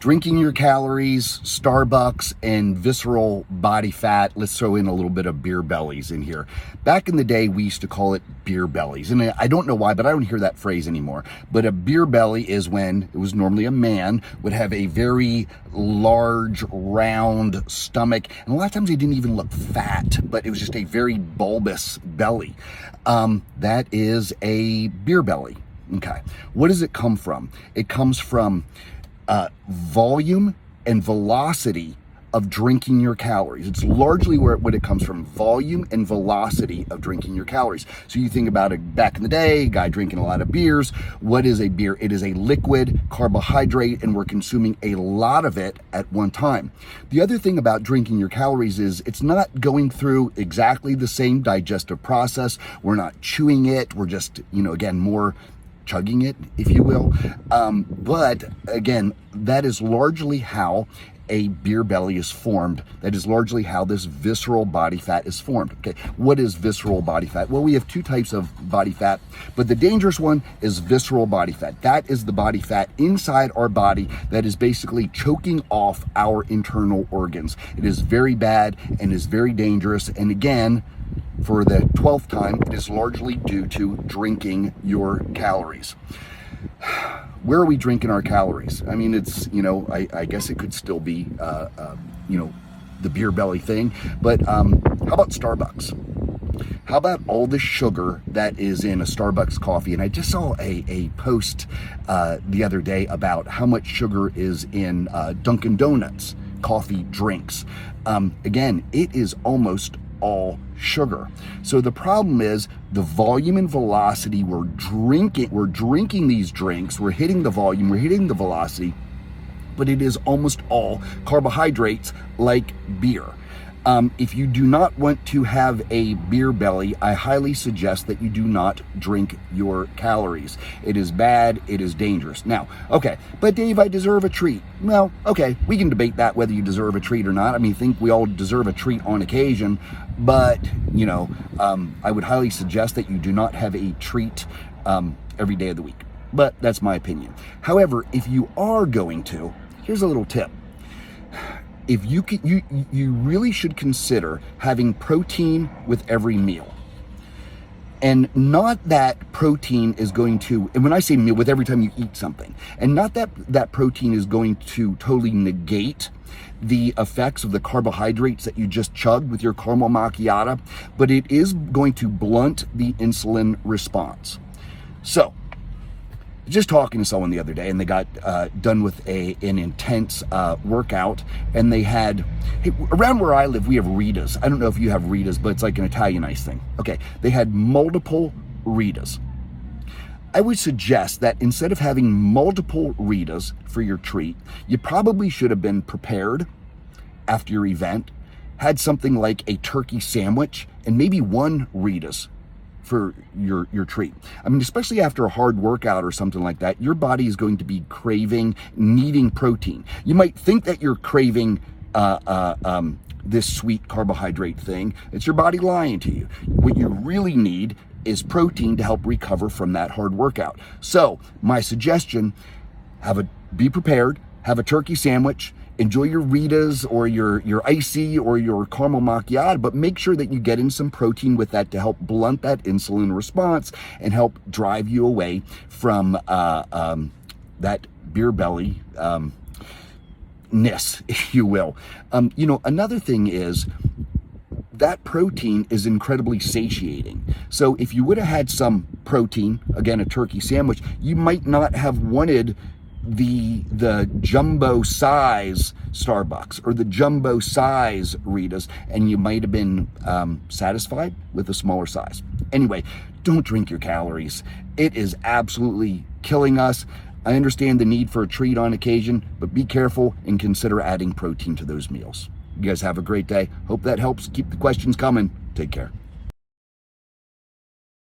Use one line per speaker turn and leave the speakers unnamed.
Drinking your calories, Starbucks, and visceral body fat. Let's throw in a little bit of beer bellies in here. Back in the day, we used to call it beer bellies. And I don't know why, but I don't hear that phrase anymore. But a beer belly is when it was normally a man would have a very large, round stomach. And a lot of times they didn't even look fat, but it was just a very bulbous belly. That is a beer belly. Okay. What does it come from? It comes from volume and velocity of drinking your calories. It's largely what it comes from, volume and velocity of drinking your calories. So you think about it back in the day, a guy drinking a lot of beers. What is a beer? It is a liquid carbohydrate, and we're consuming a lot of it at one time. The other thing about drinking your calories is it's not going through exactly the same digestive process. We're not chewing it. We're just, again, more chugging it, if you will. But again, that is largely how a beer belly is formed. That is largely how this visceral body fat is formed. Okay, what is visceral body fat? Well, we have two types of body fat, but the dangerous one is visceral body fat. That is the body fat inside our body that is basically choking off our internal organs. It is very bad and is very dangerous. And again, for the 12th time, it is largely due to drinking your calories. Where are we drinking our calories? I mean, it's, I guess it could still be, the beer belly thing, but how about Starbucks? How about all the sugar that is in a Starbucks coffee? And I just saw a post the other day about how much sugar is in Dunkin' Donuts coffee drinks. Again, it is almost all sugar. So the problem is the volume and velocity we're drinking these drinks, we're hitting the volume, we're hitting the velocity, but it is almost all carbohydrates like beer. If you do not want to have a beer belly, I highly suggest that you do not drink your calories. It is bad, it is dangerous. Now, okay, but Dave, I deserve a treat. Well, okay, we can debate that whether you deserve a treat or not. I mean, I think we all deserve a treat on occasion, but, I would highly suggest that you do not have a treat every day of the week. But that's my opinion. However, if you are going to, here's a little tip. If you can, you really should consider having protein with every meal. And not that protein is going to, and when I say meal, with every time you eat something, and not that protein is going to totally negate the effects of the carbohydrates that you just chugged with your caramel macchiato, but it is going to blunt the insulin response. So, just talking to someone the other day, and they got done with an intense workout, and they had, around where I live, we have Ritas. I don't know if you have Ritas, but it's like an Italianized thing. Okay, they had multiple Ritas. I would suggest that instead of having multiple Ritas for your treat, you probably should have been prepared after your event, had something like a turkey sandwich, and maybe one Ritas for your treat. I mean, especially after a hard workout or something like that, your body is going to be needing protein. You might think that you're craving this sweet carbohydrate thing. It's your body lying to you. What you really need is protein to help recover from that hard workout. So my suggestion, be prepared, have a turkey sandwich, enjoy your Ritas or your icy or your caramel macchiato, but make sure that you get in some protein with that to help blunt that insulin response and help drive you away from that beer belly ness, if you will. Another thing is that protein is incredibly satiating. So if you would have had some protein, again, a turkey sandwich, you might not have wanted the jumbo size Starbucks or the jumbo size Ritas, and you might have been satisfied with a smaller size. Anyway, don't drink your calories. It is absolutely killing us. I understand the need for a treat on occasion, but be careful and consider adding protein to those meals. You guys have a great day. Hope that helps. Keep the questions coming. Take care.